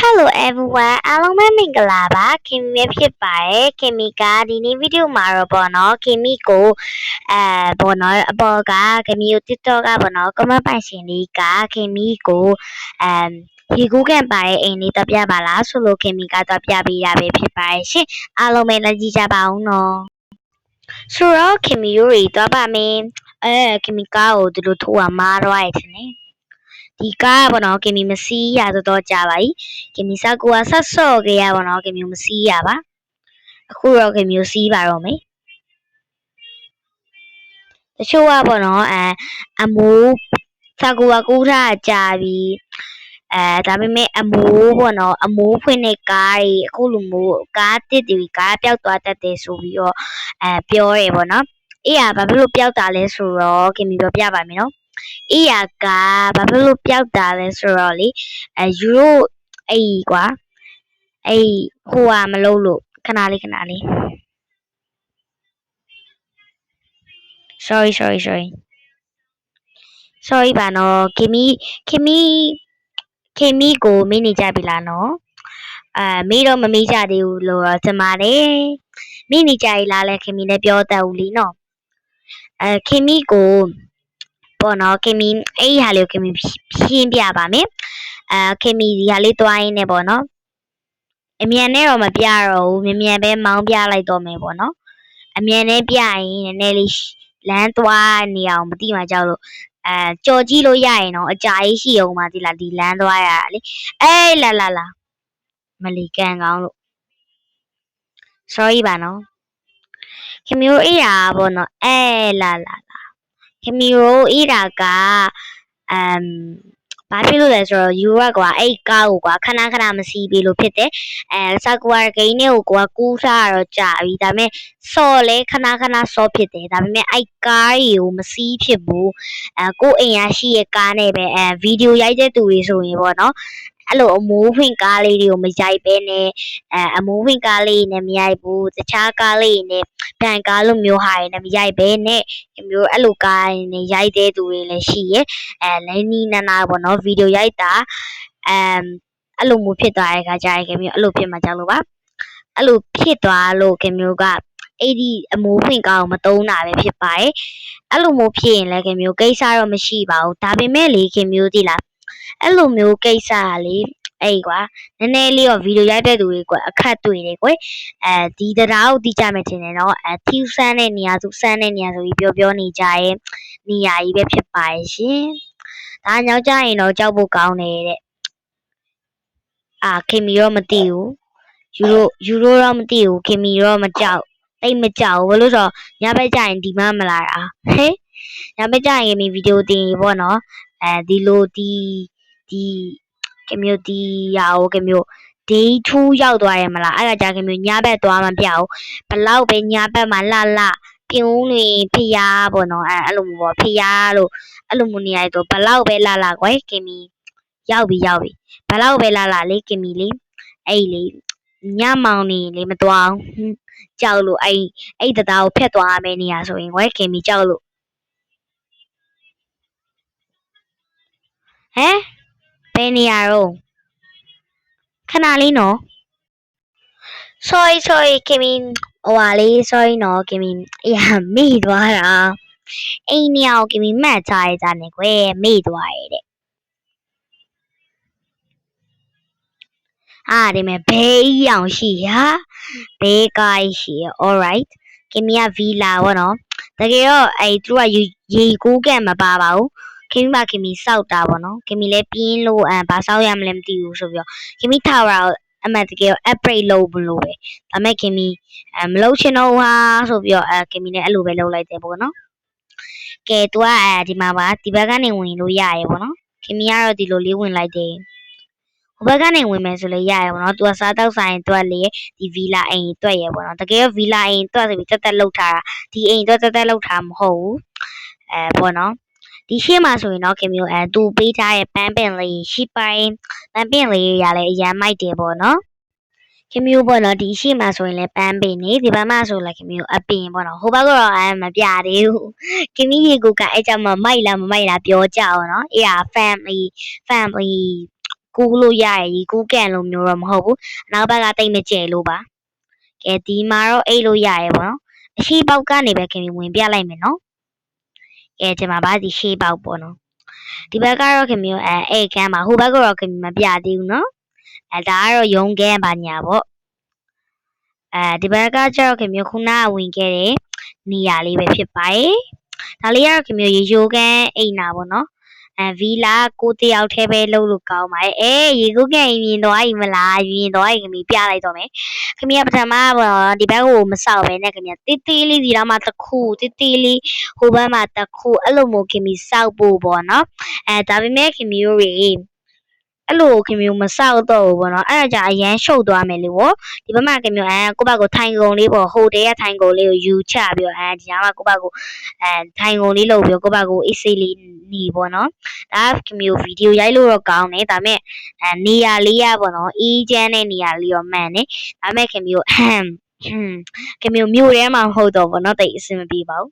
Hello everyone အားလုံးပဲမင်္ဂလာပါခင်မီဖြစ်ပါတယ်ခင်မီကဒီနေ့ဗီဒီယိုမှာတော့ပေါ့နော်ခင်မီကိုပေါ့နော်အပေါ်ကခင်မီကို TikTok ကပေါ့နော် comment ပိုင်ရှင်လေးကခင်မီကိုဒီကူးကန်ပါတဲ့အိမ်လေးတော့ပြပါလားဆိုလို့ခင်မီကတော့ပြပေးရပဲဖြစ်ပါတယ်ရှင်အားလုံးပဲလက်ကြည့်ကြပါအောင်နော်ဆိုတော့ခင်မီတို့တွေတော့ပါမယ်ခင်မီကားကိုဒီလိုထိုးရမှာတော့ရတယ်နဲ့ဒီကားပေါ့နော်ကင်မီမစီးရတော့ကြာပါပြီကင်မီစကူကဆက်စော့ကြရပေါ့နော်ကင်မီမစီးရပါအခုတော့ကင်မီကိုစီးပါတော့မယ်တချို့ကပေါ့နော်အမိုးစကူကကူးထားကြာပြီဒါပေမဲ့အမိုးပေါ့နော်အမိုးဖွင့်တဲ့ကားတွေအခုလိုမျိုးကားတစ်တွေကားပျောက်သွားတတ်တယ်ဆိုပြီးတော့ပြောရဲပေါ့နော်အေးရဘာဖြစ်လို့ပျောက်တာလဲဆိုတော့ကင်မီပြောပြပါမယ်နော်အေးရကဘာဖြစ်လို့ပျောက်တာလဲဆိုတော့လေယူရိုအေးကွာအေးဟိုမလုပ်လို့ခဏလေး sorry ပါနော်ခင်မီကိုမေးနေကြပြီလားနော်မေးတော့မမေးကြသေးဘူးလို့တော့ကျွန်ပါတယ်မေးနေကြပြီလားလဲခင်မီလည်းပြောတတ်ဦးလीနော်ခင်မီကိုပေါ့နော်ခင်မီအဲ့ဒီဟာလေးကိုခင်မီရှင်းပြပါမယ်ခင်မီဒီဟာလေးတွိုင်းနေပေါ့နော်အမြန်နဲ့တော့မပြတော့ဘူးမြန်ပဲမောင်းပြလိုက်တော့မယ်ပေါ့နော်အမြန်နဲ့ပြရင်နည်းနည်းလေးလမ်းသွားနေအောင်မသိမှကြောက်လို့ကြော်ကြည့်လို့ရရင်တော့အကြာကြီးရှိအောင်ပါဒီလားဒီလမ်းသွားရတာလေအေးလာမလီကန်ကောင်းလို့ sorry ပါနော်ခင်မျိုးအေးတာပေါ့နော်လာခင်မျိုးအေးတာကဘာဖြစ်လို့လဲဆိုတော့ယူရကွာအဲ့ကားကိုကွာခဏမစီးပေးလို့ဖြစ်တယ်စကွာဂိမ်းနဲ့ကိုကူးစားတော့ကြာပြီဒါပေမဲ့စော်လဲခဏစောဖြစ်တယ်ဒါပေမဲ့အဲ့ကားကြီးကိုမစီးဖြစ်ဘူးကိုအိမ်ရရှိရဲ့ကားနဲ့ပဲဗီဒီယိုရိုက်တဲ့သူတွေဆိုရင်ပေါ့နော်အဲ့လိုအမိုးဖွင့်ကားလေးတွေကိုမရိုက်ပဲနဲ့အမိုးဖွင့်ကားလေးနဲ့မရိုက်ဘူးတခြားကားလေးနဲ့ဗန်ကားလိုမျိုးဟာတွေနဲ့မရိုက်ပဲနဲ့မျိုးအဲ့လိုကားတွေနဲ့ရိုက်တဲ့သူတွေလည်းရှိရဲ့လဲနီးနာပေါ့နော်ဗီဒီယိုရိုက်တာအဲ့လိုမျိုးဖြစ်သွားတဲ့အခါကျရင်ခင်မျိုးအဲ့လိုဖြစ်မှကြောက်လို့ပါအဲ့လိုဖြစ်သွားလို့ခင်မျိုးကအဲ့ဒီအမိုးဖွင့်ကားကိုမတုံးတာပဲဖြစ်ပါတယ်အဲ့လိုမျိုးဖြစ်ရင်လည်းခင်မျိုးကိစ္စတော့မရှိပါဘူးဒါပေမဲ့လေခင်မျိုးသိလားအဲ့လိုမျိုးကိစ္စကလေအဲ့ကွာနည်းနည်းလေးတော့ဗီဒီယိုရိုက်တဲ့သူတွေကွအခက်တွေ့တယ်ကွဒီတရားကိုသိကြမယ်ထင်တယ်နော်ထီးဆန်းတဲ့နေရာဆိုပြီးပြောနေကြရဲ့နေရာကြီးပဲဖြစ်ပါရဲ့ရှင်ဒါညောက်ကြရင်တော့ကြောက်ဖို့ကောင်းတယ်တဲ့ခင်မီတော့မသိဘူးယူရိုတော့မသိဘူးခင်မီတော့မကြောက်တိတ်မကြောက်ဘူးလို့ဆိုတော့ညဘက်ကျရင်ဒီမှမလာတာဟဲ့ညဘက်ကျရင်ခင်မီဗီဒီယိုတင်ပေါ့နော်ဒီလိုဒီခင်မျိုးဒီရာကိုခင်မျိုးဒေးထူးရောက်သွားရမလားအဲ့ဒါကြခင်မျိုးညဘက်သွားမှပြအောင်ဘလောက်ပဲညဘက်မှာလှပြုံးနေဖျားပေါ့နော်အဲ့လိုမျိုးပေါ့ဖျားလို့အဲ့လိုမျိုးနေရတော့ဘလောက်ပဲလှကွယ်ခင်မီရောက်ပြီဘလောက်ပဲလှလေခင်မီလေးအဲ့လေညမောင်နေလေမသွားအောင်ကြောက်လို့အဲ့တသားကိုဖျက်သွားရမယ့်နေရာဆိုရင်ကွယ်ခင်မီကြောက်လို့ဟမ်ဘယ်နေရာတော့ခဏလေးနော် sorry ခင်မီဟိုပါလေး sorry နော်ခင်မီအေးမေ့သွားတာအိမ်နေရာကိုခင်မီမှတ်ချရကြနေကွယ်မေ့သွားရဲ့တဲ့ဒီမဲ့ဘေးအောင်ရှိဟာဘေးကိုင်းရှိ alright ခင်မီကဗီလာပေါ့နော်တကယ်တော့သူကရေကူးကန်မပါပါဘူးခင်မီစောက်တာပေါ့နော်ခင်မီလည်းပြင်းလို့ဘာစောက်ရမလဲမသိဘူးဆိုပြီးတော့ခင်မီထာဝရာအမှန်တကယ် upgrade လုပ်မလို့ပဲဒါမဲ့ခင်မီမလုပ်ချင်တော့ဟာဆိုပြီးတော့ခင်မီလည်းအဲ့လိုပဲလုပ်လိုက်တယ်ပေါ့နော်ကဲသူကဒီမှာပါဒီဘက်ကနေဝင်လို့ရရပေါ့နော်ခင်မီကတော့ဒီလိုလေးဝင်လိုက်တယ်ဟိုဘက်ကနေဝင်မယ်ဆိုလည်းရရပေါ့နော်သူကစားတောက်ဆိုင်တွက်လေဒီဗီလာအိမ်တွက်ရပေါ့နော်တကယ်ဗီလာအိမ်တွက်ဆိုပြီးတက်လောက်ထားတာဒီအိမ်တွက်တက်လောက်ထားမဟုတ်ဘူးပေါ့နော်ဒီရှေ့မှာဆိုရင်တော့ခင်မျိုးသူပေးထားတဲ့ပန်းပင်လေးရှိပိုင်းပန်းပင်လေးရလည်းအရန်မိုက်တယ်ပေါ့နော်ခင်မျိုးပေါ့နော်ဒီရှေ့မှာဆိုရင်လည်းပန်းပင်နေဒီဘက်မှာဆိုလည်းခင်မျိုးအပင်ပေါ့နော်ဟိုဘက်ကတော့မပြသေးဘူးခင်မီရေကိုကအဲ့ကြောင့်မိုက်လားမမိုက်လားပြောကြအောင်နော်အေးfamily ကူးလို့ရရရေကူးကန်လို့မျိုးတော့မဟုတ်ဘူးနောက်ဘက်ကတိတ်မကျဲလို့ပါကဲဒီမှာတော့အိတ်လို့ရရပေါ့နော်အရှိပေါက်ကနေပဲခင်ဗျဝင်ပြလိုက်မယ်နော်ကဲဒီမှာပါဒီရှိပေါက်ပေါ့နော်ဒီဘက်ကတော့ခင်ဗျအိတ်ခမ်းပါဟိုဘက်ကတော့ခင်ဗျမပြသေးဘူးနော်ဒါကတော့ရုံးခမ်းပါညာပေါ့ဒီဘက်ကကျတော့ခင်ဗျခုနကဝင်ခဲ့တဲ့နေရာလေးပဲဖြစ်ပါတယ်ဒါလေးကတော့ခင်ဗျရေချိုးခမ်းအိမ်နာပေါ့နော်ဗီလာကိုတယောက်ထဲပဲလှုပ်လို့ကောင်းပါတယ်ရေကူးကန်မြင်သွားပြီမလားမြင်သွားပြီခင်ဗျပြလိုက်တော့မယ်ခင်ဗျပထမပေါ့ဒီဘက်ကိုမဆောက်ပဲနဲ့ခင်ဗျတေးသေးလေးဒီတော့မှတစ်ခုတေးသေးလေးဟိုဘက်မှာတစ်ခုအဲ့လိုမျိုးခင်ဗျဆောက်ဖို့ပေါ့နော်ဒါပေမဲ့ခင်ဗျတို့တွေအဲ့လိုခင်ဗျမဆောက်တော့ဘူးပေါ့နော်အဲ့ဒါကြအရန်ရှုပ်သွားမယ်လေပေါ့ဒီဘက်မှာခင်ဗျကိုဘက်ကိုထိုင်ကုန်လေးပေါ့ဟိုတဲရထိုင်ကုန်လေးကိုယူချပြီးတော့ဒီညမှာကိုဘက်ကိုထိုင်ကုန်လေးလုပ်ပြီးကိုဘက်ကိုအေးဆေးလေးနေပေါ့နော်ဒါခင်ဗျဗီဒီယိုရိုက်လို့တော့ကောင်းတယ်ဒါပေမဲ့နေရာလေးရပေါ့နော်အေးချမ်းတဲ့နေရာလေးရောမှန်တယ်ဒါပေမဲ့ခင်ဗျခင်ဗျမြို့ထဲမှာမဟုတ်တော့ပေါ့နော်တိတ်အဆင်မပြေပါဘူး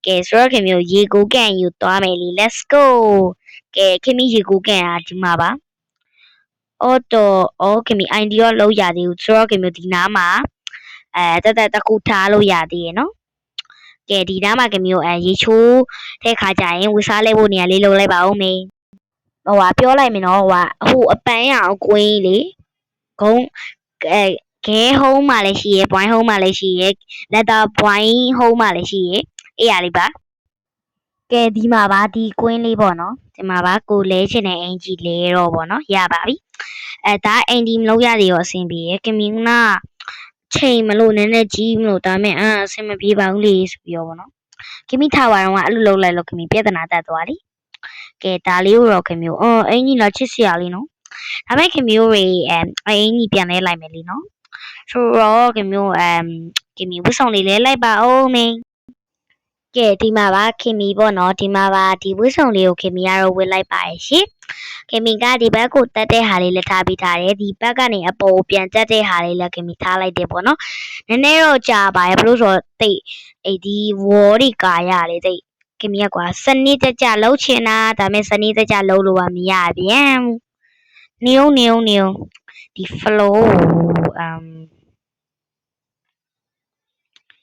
ကဲဆိုတော့ခင်ဗျရေကူးကန်ယူသွားမယ်လေ let's go ကဲခင်ဗျရေကူးကန်ဒီမှာပါခင်ဗျ idea လောက်ရသေးဘူးဆိုတော့ခင်ဗျဒီနားမှာတက်တခုထားလို့ရသေးရဲ့နော်ကဲဒီနားမှာခင်ဗျရေချိုးတဲ့ခါကျရင်ဝစားလဲဖို့နေရာလေးလုပ်လိုက်ပါဦးမေပြောလိုက်မယ်နော်ဟိုအပန်းရအောင်ကွင်းလေဂုံးခဲဟုံးမှလည်းရှိရဲ့ point ဟုံးမှလည်းရှိရဲ့ letter point ဟုံးမှလည်းရှိရဲ့အေးရလေးပါကဲဒီမှာပါဒီကွင်းလေးပေါ့နော်ဒီမှာပါကိုလဲချင်တဲ့အင်ဂျီလဲတော့ပေါ့နော်ရပါပြီဒါအင်ဒီမလုပ်ရသေးရောအဆင်ပြေရကမင်းနာချိန်မလို့နည်းနည်းကြီးမလို့ဒါမဲ့အဆင်မပြေပါဘူးလေဆိုပြီးတော့ပေါ့နော်ကမီထားပါတော့ကအဲ့လိုလုပ်လိုက်လို့ကမီပြဿနာတက်သွားလိကဲဒါလေးကိုတော့ခင်မျိုးအင်ကြီးလာချစ်စရာလေးနော်ဒါမဲ့ခင်မျိုးတွေအင်ကြီးပြန်လဲလိုက်မယ်လीနော်ဆိုတော့ခင်မျိုးခင်မျိုးဝတ်ဆောင်လေးလဲလိုက်ပါဦးမင်းကဲဒီမှာပါခင်မီပေါ့နော်ဒီမှာပါဒီဝတ်ဆောင်လေးကိုခင်မီကတော့ဝတ်လိုက်ပါရဲ့ရှင်ခင်မီကဒီဘက်ကိုတက်တဲ့ဟာလေးလက်ထားပြီးထားတယ်ဒီဘက်ကနေအပေါ်ကိုပြန်တက်တဲ့ဟာလေးလည်းခင်မီထားလိုက်တယ်ပေါ့နော်နည်းနည်းတော့ကြာပါရဲ့ဘလို့ဆိုတော့တိတ်ဒီဝေါ်ဒီကာရလေးတိတ်ခင်မီကကွာစနစ်တကျလှုပ်ချင်တာဒါမဲ့စနစ်တကျလှုပ်လို့မရပြန်နေုံဒီ flow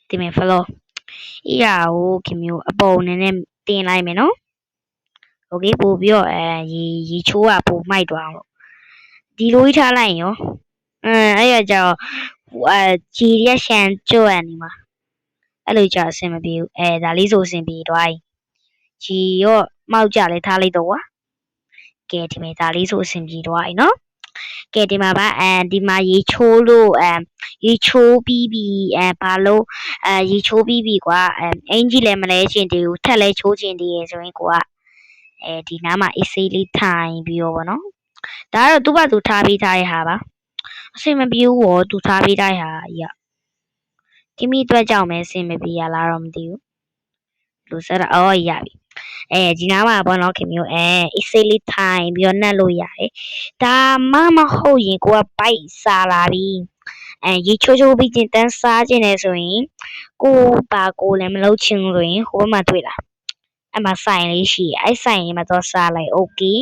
ဒီမဲ့ flow အေးရကိုခင်မျိုးအပေါ်နည်းနည်းတင်လိုက်မယ်နော်โอเคပို့ပြီးတော့ရေချိုးပို့မိုက်သွားအောင်ဒီလိုကြီးထားလိုက်ရောအဲ့ရကြတော့ဂျီရက်ရှန်ကျွတ်နေမှာအဲ့လိုကြအဆင်မပြေဘူးဒါလေးဆိုအဆင်ပြေသွားပြီဂျီရော့မောက်ကြလဲထားလိုက်တော့ကွာကဲဒီမဲ့ဒါလေးဆိုအဆင်ပြေသွားပြီနော်ကဲဒီမှာပါဒီမှာရေချိုးလို့ရေချိုးပြီးပြီဘာလို့ရေချိုးပြီးပြီကွာအင်ကြီးလည်းမလဲချင်သေးဘူးထက်လဲချိုးချင်သေးရဲ့ဆိုရင်ကိုကဒီနားမှာအေးဆေးလေးထိုင်ပြီးတော့ဗောနော်ဒါကတော့သူ့ဘာသူထားပြီးထားတဲ့ဟာပါအဆင်မပြေဘူးဗောသူထားပြီးထားတဲ့ဟာကြီးကမိအတွက်ကြောင့်ပဲအဆင်မပြေရလားတော့မသိဘူးလူစရအော်ရပြီဒီနားမှာပေါ့နော်ခင်မျိုးအေးဆေးလေးထိုင်ပြီးတော့နှက်လို့ရတယ်ဒါမဟုတ်ရင်ကိုကပိုက်စားလာပြီရေချိုးပြီးချင်းတန်းစားခြင်းနဲ့ဆိုရင်ကိုလည်းမလုပ်ချင်ဘူးဆိုရင်ဟိုဘက်မှာတွေ့လားအဲ့မှာဆိုင်လေးရှိရဲ့အဲ့ဆိုင်လေးမှာတော့စားလိုက် okay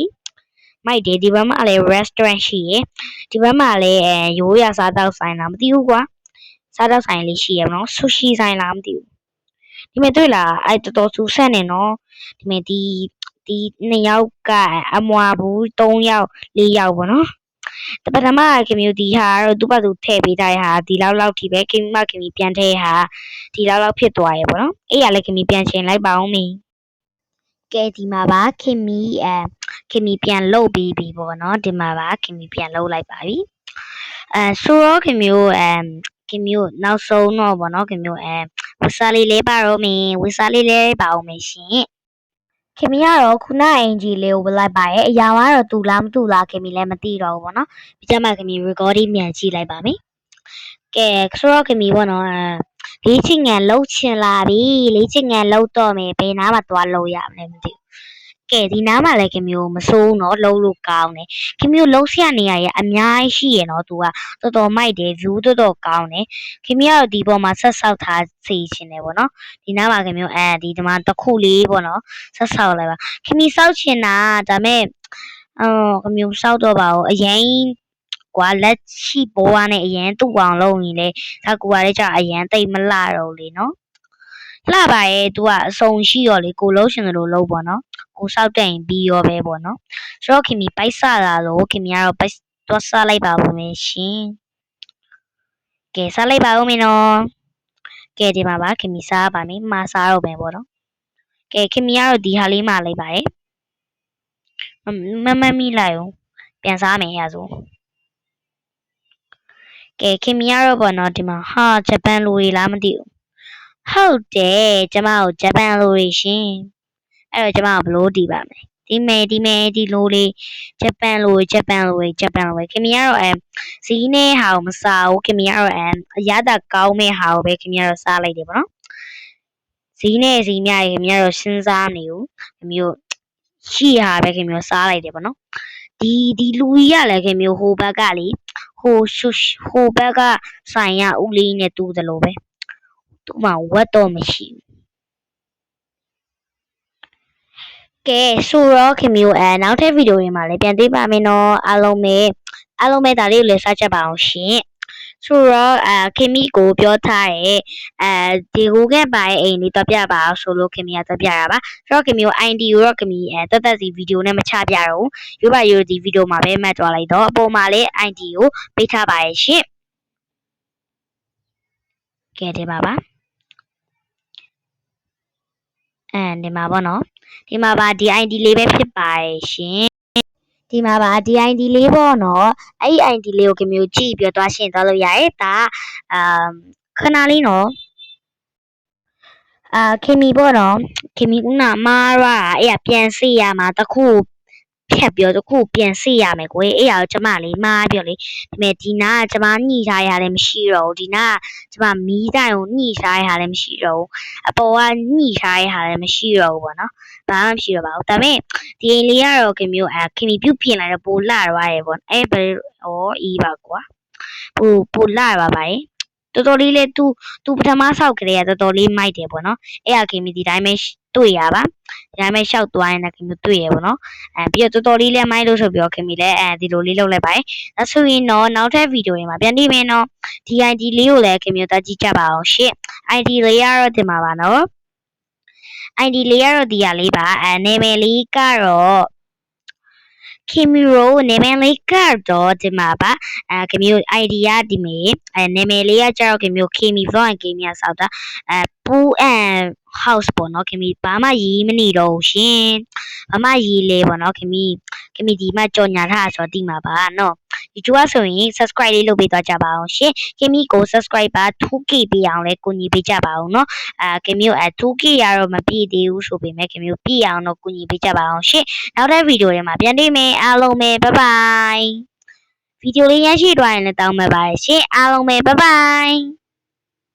မိုက်တယ်ဒီဘက်မှာလည်း restaurant ရှိရဲ့ဒီဘက်မှာလည်းရိုးရစားတောက်ဆိုင်လားမသိဘူးကွာစားတောက်ဆိုင်လေးရှိရဲ့နော်ဆူရှီဆိုင်လားမသိဘူးဒီမဲ့တွေ့လားအဲ့တော်တော်ဆူဆက်နေနော်ဒီမဲ့ဒီ2ယောက်ကအမွာဘူး3ယောက်4ယောက်ပေါ့နော်ပထမခင်မျိုးဒီဟာတော့သူ့ဘာသူထည့်ပေးထားတဲ့ဟာဒီလောက်ထိပဲခင်မပြန်ထည့်ဟာဒီလောက်ဖြစ်သွားရဲ့ပေါ့နော်အဲ့ရလည်းခင်မပြန်ချိန်လိုက်ပါအောင်မင်းကဲဒီမှာပါခင်မီပြန်လှုပ်ပြီးပြီပေါ့နော်ဒီမှာပါခင်မီပြန်လှုပ်လိုက်ပါပြီဆိုတော့ခင်မျိုးနောက်ဆုံးတော့ပေါ့နော်ခင်မျိုးဝစားလေးလဲပါတော့မင်းဝစားလေးလဲပါအောင်မရှင်ခင်မီကတော့ခုနအင်ဂျီလေးကိုဝလိုက်ပါရဲ့အရာကတော့တူလားမတူလားခင်မီလည်းမသိတော့ဘူးပေါ့နော်ပြီးကြမှာခင်မီ recording မြန်ကြည့်လိုက်ပါမယ်ကဲဆိုတော့ခင်မီပေါ့နော်လေးချင်ငံလှုပ်ချင်လာပြီလေးချင်ငံလှုပ်တော့မယ်ဘယ်နားမှာသွားလှုပ်ရမလဲမသိဘူးကဲဒီနားမှာလည်းခင်မျိုးမစိုးတော့လှုပ်လို့ကောင်းတယ်ခင်မျိုးလှုပ်ဆရာနေရရဲ့အများကြီးရှိရနော်သူကတော်တော်မိုက်တယ် view တော်တော်ကောင်းတယ်ခင်မျိုးကတော့ဒီပေါ်မှာဆက်ဆောက်ထားစေချင်တယ်ပေါ့နော်ဒီနားမှာခင်မျိုးဒီမှာတစ်ခုလေးပေါ့နော်ဆက်ဆောက်လိုက်ပါခင်မျိုးစောက်ချင်တာဒါမဲ့ ခင်မျိုးစောက်တော့ပါဘူးအရင်ကွာလက်ရှိဘဝနဲ့အရင်တူအောင်လုပ်ရင်လေဒါကူကလည်းကြာအရင်တိတ်မလှတော့လေနော်လှပါရဲ့ तू ကအစုံရှိရောလေကိုလုံးရှင်တို့လုံးပေါ့နော်ကိုစောက်တိုင်ပြီးရောပဲပေါ့နော်ဆိုတော့ခင်မီပိုက်ဆလာလို့ခင်မီကတော့ပိုက်တော့စားလိုက်ပါဦးမယ်ရှင်ကဲစားလိုက်ပါဦးမင်းနော်ကဲဒီမှာပါခင်မီစားပါမယ်မှာစားတော့မယ်ပေါ့နော်ကဲခင်မီကတော့ဒီဟာလေးမှာလိုက်ပါတယ်မမိလိုက်အောင်ပြန်စားမယ်ရဆိုကဲခင်မီကတော့ပေါ့နော်ဒီမှာဟာဂျပန်လူတွေလားမသိဘူးဟုတ်တယ်ကျမကိုဂျပန်လူတွေရှင်အဲ့တော့ကျမကဘလို့တီးပါမယ်ဒီလိုလေးဂျပန်လိုခင်မီကတော့ဇီးနဲ့ဟာကိုမစားဘူးခင်မီကတော့အရသာကောင်းမဲ့ဟာကိုပဲခင်မီကတော့စားလိုက်တယ်ပေါ့နော်ဇီးနဲ့ဇီးမြရေခင်မီကတော့စဉ်းစားနေဘူးခင်မီတို့ရှိဟာပဲခင်မီတို့စားလိုက်တယ်ပေါ့နော်ဒီလူကြီးကလည်းခင်မီတို့ဟိုဘက်ကလေဟိုဘက်ကဆိုင်ရဦးလေးနဲ့တူတယ်လို့ပဲသူ့မှာဝတ်တော့မရှိဘူးကဲဆိုတော့ခင်မျိုးနောက်ထပ်ဗီဒီယိုတွေမှာလည်းပြန်တွေ့ပါမယ်နော်အားလုံးပဲဒါလေးကိုလည်းစချက်ပါအောင်ရှင်ဆိုတော့ခင်မီကိုပြောထားတယ်ဒီဟိုကပါရဲ့အိမ်လေးတော့ပြပါအောင်ဆိုလို့ခင်မီကတော့ပြရပါဆိုတော့ခင်မီကို ID ကိုတော့ခင်မီတက်စီဗီဒီယိုနဲ့မချပြတော့ဘူးရိုးပါရိုးဒီဗီဒီယိုမှာပဲမှတ်သွားလိုက်တော့အပေါ်မှာလည်း ID ကိုပေးထားပါရဲ့ရှင်ကဲဒီပါပါဒီမှာပေါ့နော်ဒီမှာပါဒီ ID လေးပဲဖြစ်ပါရဲ့ရှင်ဒီမှာပါဒီ ID လေးပေါ့နော်အဲ့ဒီ ID လေးကိုခင်မျိုးကြည့်ပြီးတော့ရှင်းသွားလို့ရတယ်ဒါခဏလေးနော်ခင်မီပေါ့နော်ခင်မီဦးနာမားရအဲ့ပြန်စီရမှာတခုဖြတ်ပြီးတော့တခုပြန်စီရမယ်ကိုအဲ့ဒါကိုကျမလေးမားပြီးတော့လေဒီမဲ့ဒီနာကကျမညှိထားရလည်းမရှိတော့ဘူးဒီနာကကျမမီးတိုင်ကိုညှိထားရလည်းမရှိတော့ဘူးအပေါ်ကညှိထားရလည်းမရှိတော့ဘူးပေါ့နော်ဘာမှမရှိတော့ပါဘူးဒါပေမဲ့ဒီအိမ်လေးကတော့ခင်မျိုးခင်မီပြုတ်ပြင်လိုက်တော့ပိုလာသွားတယ်ပေါ့အဲ့ဘယ်အေးပါကွာပိုလာပါပါတယ်တော်တော်လေးလေသူပထမဆောက်ကလေးကတော်တော်လေးမိုက်တယ်ပေါ့နော်အဲ့ဟာခင်မီဒီတိုင်းပဲတွေ့ရပါဒီတိုင်းပဲရှောက်သွားရင်လည်းခင်မီတွေ့ရပေါ့နော်ပြီးတော့တော်တော်လေးလည်းမိုက်လို့ဆိုပြီးတော့ခင်မီလည်းဒီလိုလေးလုပ်လိုက်ပါတယ်ဒါဆိုရင်တော့နောက်ထပ်ဗီဒီယိုတွေမှာပြန်နေမယ်နော်ဒီ ID လေးကိုလည်းခင်မီတို့ကြည့်ကြပါအောင်ရှင့် ID လေးကတော့ဒီမှာပါနော် ID လေးကတော့ဒီဟာလေးပါနာမည်လေးကတော့ခင်မီရိုနာမည်လေးကတော့ဒီမှာပါခင်မီတို့ ID ရဒီမေနာမည်လေးကကျတော့ခင်မီတို့ခင်မီ vlog and game ရဆောက်တာပူhouse ပေါ့နော်ခင်မီဘာမှရေးမနေတော့ဘူးရှင်ဘာမှရေးလေပေါ့နော်ခင်မီဒီမှာကြော်ညာထားဆိုတော့ဒီမှာပါနော် YouTube ဆိုရင် subscribe လေးလုပ်ပေးသွားကြပါအောင်ရှင်ခင်မီကို subscribe ပါ 2K ပေးအောင်လဲကူညီပေးကြပါအောင်နော်ခင်မီကို2K ရတော့မပြည့်သေးဘူးဆိုပေမဲ့ခင်မီကိုပြည့်အောင်တော့ကူညီပေးကြပါအောင်ရှင်နောက်တဲ့ဗီဒီယိုတွေမှာပြန်တွေ့မယ်အားလုံးပဲ bye bye ဗီဒီယိုလေးရရှိသွားရင်လည်းတောင်းပန်ပါတယ်ရှင်အားလုံးပဲ bye bye